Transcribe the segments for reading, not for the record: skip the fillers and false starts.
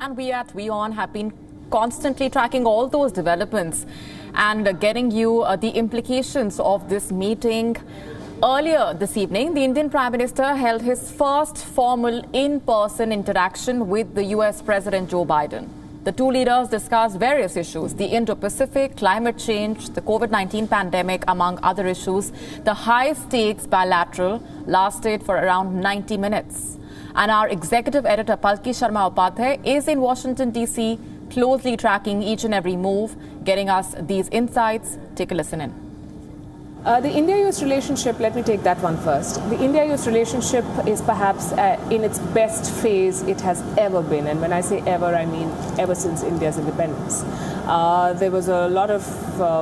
And we at WION have been constantly tracking all those developments and getting you the implications of this meeting. Earlier this evening, the Indian Prime Minister held his first formal in-person interaction with the US President Joe Biden. The two leaders discussed various issues: the Indo-Pacific, climate change, the COVID-19 pandemic, among other issues. The high-stakes bilateral lasted for around 90 minutes. And our executive editor, Palki Sharma Upadhyay, is in Washington, D.C., closely tracking each and every move, getting us these insights. Take a listen in. The India-US relationship, let me take that one first. The India-US relationship is perhaps in its best phase it has ever been. And when I say ever, I mean ever since India's independence. There was a lot of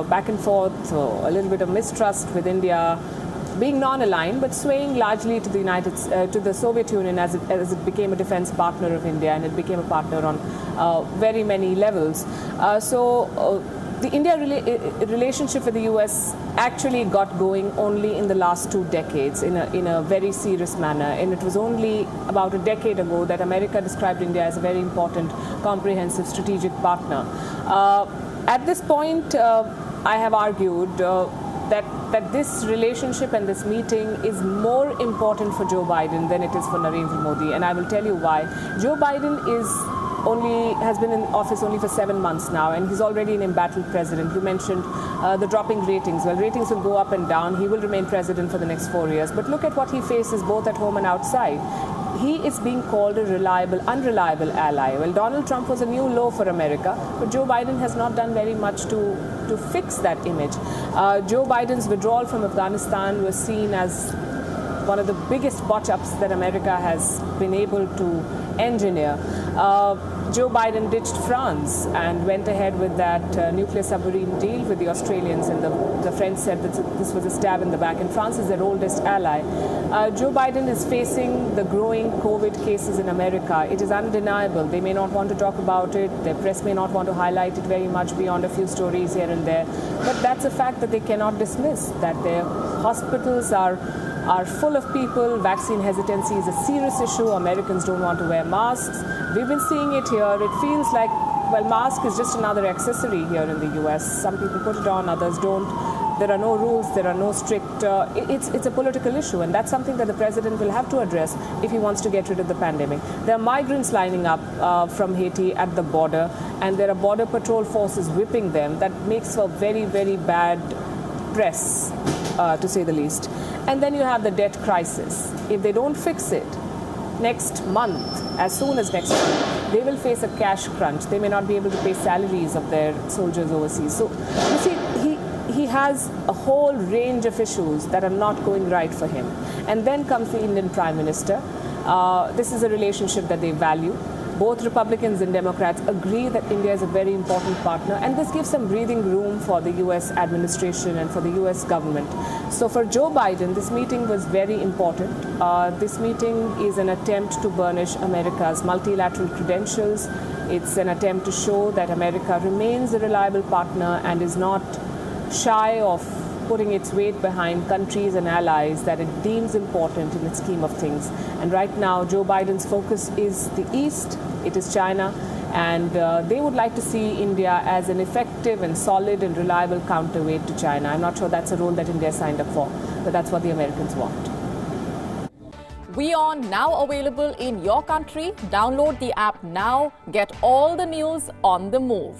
back and forth, a little bit of mistrust with India being non-aligned, but swaying largely to the Soviet Union as it became a defense partner of India, and it became a partner on very many levels. The India relationship with the US actually got going only in the last 2 decades in a very serious manner. And it was only about a decade ago that America described India as a very important, comprehensive, strategic partner. At this point, I have argued that this relationship and this meeting is more important for Joe Biden than it is for Narendra Modi. And I will tell you why. Joe Biden has been in office only for 7 months now, and he's already an embattled president. You mentioned the dropping ratings. Well, ratings will go up and down. He will remain president for the next 4 years. But look at what he faces both at home and outside. He is being called a reliable, unreliable ally. Well, Donald Trump was a new low for America, but Joe Biden has not done very much to fix that image. Joe Biden's withdrawal from Afghanistan was seen as one of the biggest botch-ups that America has been able to engineer. Joe Biden ditched France and went ahead with that nuclear submarine deal with the Australians, and the French said that this was a stab in the back, and France is their oldest ally. Joe Biden is facing the growing COVID cases in America. It is undeniable. They may not want to talk about it. Their press may not want to highlight it very much beyond a few stories here and there. But that's a fact that they cannot dismiss, that their hospitals are full of people. Vaccine hesitancy is a serious issue. Americans don't want to wear masks. We've been seeing it here. It feels like, well, mask is just another accessory here in the US. Some people put it on, others don't. There are no rules. There are no strict... It's a political issue, and that's something that the president will have to address if he wants to get rid of the pandemic. There are migrants lining up from Haiti at the border, and there are border patrol forces whipping them. That makes for very, very bad press, to say the least. And then you have the debt crisis. If they don't fix it next month, as soon as next month, they will face a cash crunch. They may not be able to pay salaries of their soldiers overseas. So, you see, he has a whole range of issues that are not going right for him. And then comes the Indian Prime Minister. This is a relationship that they value. Both Republicans and Democrats agree that India is a very important partner, and this gives some breathing room for the US administration and for the US government. So for Joe Biden, this meeting was very important. This meeting is an attempt to burnish America's multilateral credentials. It's an attempt to show that America remains a reliable partner and is not shy of putting its weight behind countries and allies that it deems important in its scheme of things. And right now, Joe Biden's focus is the East, it is China, and they would like to see India as an effective and solid and reliable counterweight to China. I'm not sure that's a role that India signed up for, but that's what the Americans want. WION now available in your country. Download the app now. Get all the news on the move.